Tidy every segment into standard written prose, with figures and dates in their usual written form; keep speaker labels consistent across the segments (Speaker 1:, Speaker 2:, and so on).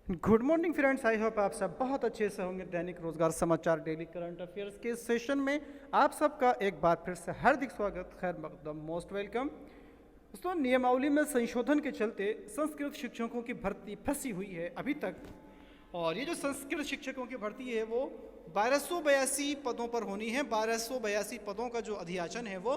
Speaker 1: Good morning friends, I hope आप सब बहुत अच्छे से होंगे। दैनिक रोजगार समाचार डेली करंट अफेयर्स के सेशन में आप सबका एक बार फिर से हार्दिक स्वागत, खैर मकदम, मोस्ट वेलकम। दोस्तों, नियमावली में संशोधन के चलते संस्कृत शिक्षकों की भर्ती फंसी हुई है अभी तक। और ये जो संस्कृत शिक्षकों की भर्ती है वो 1282 पदों पर होनी है। 1282 पदों का जो अधियाचन है वो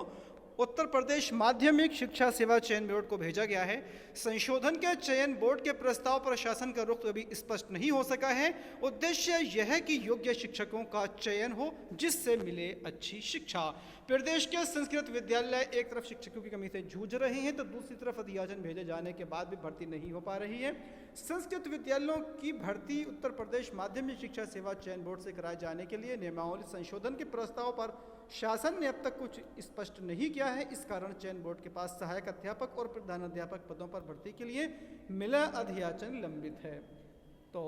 Speaker 1: उत्तर प्रदेश माध्यमिक शिक्षा सेवा चयन बोर्ड को भेजा गया है। संशोधन के चयन बोर्ड के प्रस्ताव पर शासन का रुख अभी स्पष्ट नहीं हो सका है। उद्देश्य यह है कि योग्य शिक्षकों का चयन हो जिससे मिले अच्छी शिक्षा। प्रदेश के संस्कृत विद्यालय एक तरफ शिक्षकों की कमी से जूझ रहे हैं तो दूसरी तरफ अधियाचन भेजे जाने के बाद भी भर्ती नहीं हो पा रही है। संस्कृत विद्यालयों की भर्ती उत्तर प्रदेश माध्यमिक शिक्षा सेवा चयन बोर्ड से कराए जाने के लिए नियमावली संशोधन के प्रस्ताव पर शासन ने अब तक कुछ स्पष्ट नहीं किया है। इस कारण चयन बोर्ड के पास सहायक अध्यापक और प्रधानाध्यापक पदों पर भर्ती के लिए मिला अधियाचन लंबित है। तो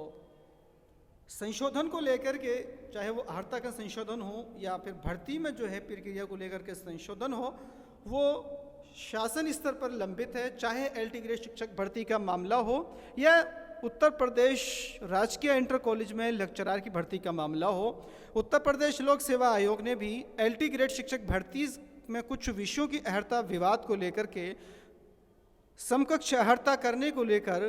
Speaker 1: संशोधन को लेकर के, चाहे वो अर्हता का संशोधन हो या फिर भर्ती में जो है प्रक्रिया को लेकर के संशोधन हो, वो शासन स्तर पर लंबित है। चाहे एलटी ग्रेड शिक्षक भर्ती का मामला हो या उत्तर प्रदेश राजकीय इंटर कॉलेज में लेक्चरर की भर्ती का मामला हो, उत्तर प्रदेश लोक सेवा आयोग ने भी एलटी ग्रेड शिक्षक भर्ती में कुछ विषयों की अहर्ता विवाद को लेकर के समकक्ष अहर्ता करने को लेकर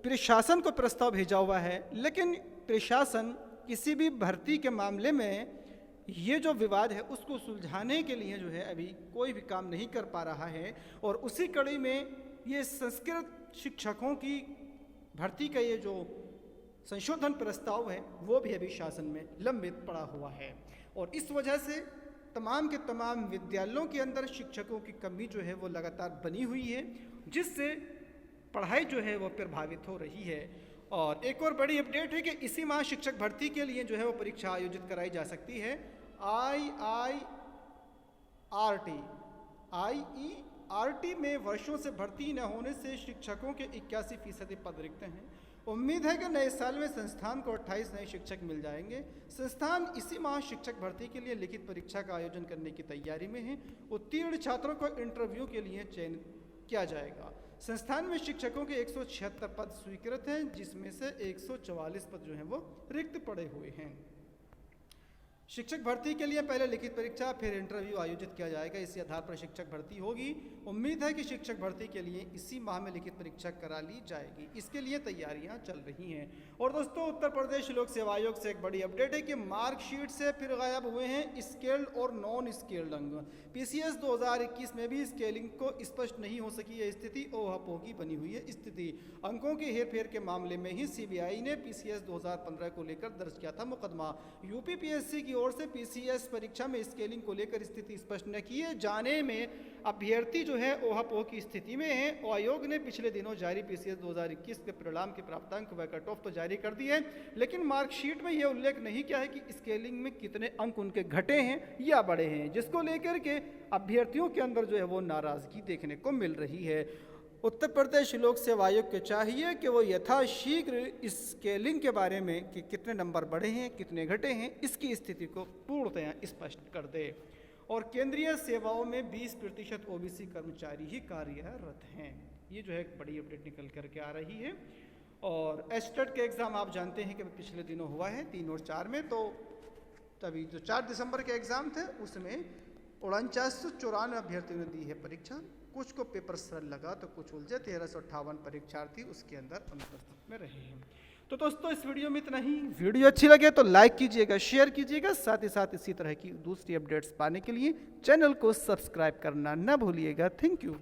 Speaker 1: प्रशासन को प्रस्ताव भेजा हुआ है। लेकिन प्रशासन किसी भी भर्ती के मामले में ये जो विवाद है उसको सुलझाने के लिए जो है अभी कोई भी काम नहीं कर पा रहा है। और उसी कड़ी में ये संस्कृत शिक्षकों की भर्ती का ये जो संशोधन प्रस्ताव है वो भी अभी शासन में लंबित पड़ा हुआ है। और इस वजह से तमाम के तमाम विद्यालयों के अंदर शिक्षकों की कमी जो है वो लगातार बनी हुई है, जिससे पढ़ाई जो है वो प्रभावित हो रही है। और एक और बड़ी अपडेट है कि इसी माह शिक्षक भर्ती के लिए जो है वो परीक्षा आयोजित कराई जा सकती है। IERT में वर्षों से भर्ती न होने से शिक्षकों के 81% पद रिक्त हैं। उम्मीद है कि नए साल में संस्थान को 28 नए शिक्षक मिल जाएंगे। संस्थान इसी माह शिक्षक भर्ती के लिए लिखित परीक्षा का आयोजन करने की तैयारी में है। उत्तीर्ण छात्रों को इंटरव्यू के लिए चयन किया जाएगा। संस्थान में शिक्षकों के 176 पद स्वीकृत हैं, जिसमें से 144 पद जो हैं वो रिक्त पड़े हुए हैं। शिक्षक भर्ती के लिए पहले लिखित परीक्षा फिर इंटरव्यू आयोजित किया जाएगा। इसी आधार पर शिक्षक भर्ती होगी। उम्मीद है कि शिक्षक भर्ती के लिए इसी माह में लिखित परीक्षा करा ली जाएगी। इसके लिए तैयारियां चल रही हैं। और दोस्तों, उत्तर प्रदेश लोक सेवा आयोग से एक बड़ी अपडेट है कि मार्कशीट से फिर गायब हुए हैं स्केल्ड और नॉन स्केल्ड अंक। पीसीएस 2021 में भी स्केलिंग को स्पष्ट नहीं हो सकी है स्थिति, ओहापोही बनी हुई है स्थिति। अंकों की हेरफेर के मामले में ही सीबीआई ने पीसीएस 2015 को लेकर दर्ज किया था मुकदमा। यूपीपीएससी की ओर से पीसीएस परीक्षा में स्केलिंग को लेकर स्थिति स्पष्ट न किए जाने में अभ्यर्थी जो है ओहापोह की स्थिति में है। आयोग ने पिछले दिनों जारी पीसीएस 2021 के परिणाम के प्राप्तांक व कट ऑफ तो जारी कर दिए, लेकिन मार्कशीट में यह उल्लेख नहीं किया है कि स्केलिंग में कितने अंक उनके घटे हैं या बढ़े हैं, जिसको लेकर के अभ्यर्थियों के अंदर जो है वो नाराजगी देखने को मिल रही है। उत्तर प्रदेश लोक सेवा आयोग को चाहिए कि वो यथाशीघ्र इस स्केलिंग के बारे में कि कितने नंबर बढ़े हैं कितने घटे हैं इसकी स्थिति को पूर्णतया स्पष्ट कर दे। और केंद्रीय सेवाओं में 20% ओबीसी कर्मचारी ही कार्यरत हैं। ये जो है एक बड़ी अपडेट निकल करके आ रही है। और एस्टेट के एग्ज़ाम आप जानते हैं कि पिछले दिनों हुआ है 3 और 4 में। तो तभी जो 4 दिसंबर के एग्ज़ाम थे उसमें 4994 अभ्यर्थियों ने दी है परीक्षा। कुछ को पेपर सरल लगा तो कुछ उलझे। 1358 परीक्षार्थी उसके अंदर अनुपस्थित में रहे हैं। तो दोस्तों, इस वीडियो में इतना ही। वीडियो अच्छी लगे तो लाइक कीजिएगा, शेयर कीजिएगा। साथ ही साथ इसी तरह की दूसरी अपडेट्स पाने के लिए चैनल को सब्सक्राइब करना न भूलिएगा। Thank you.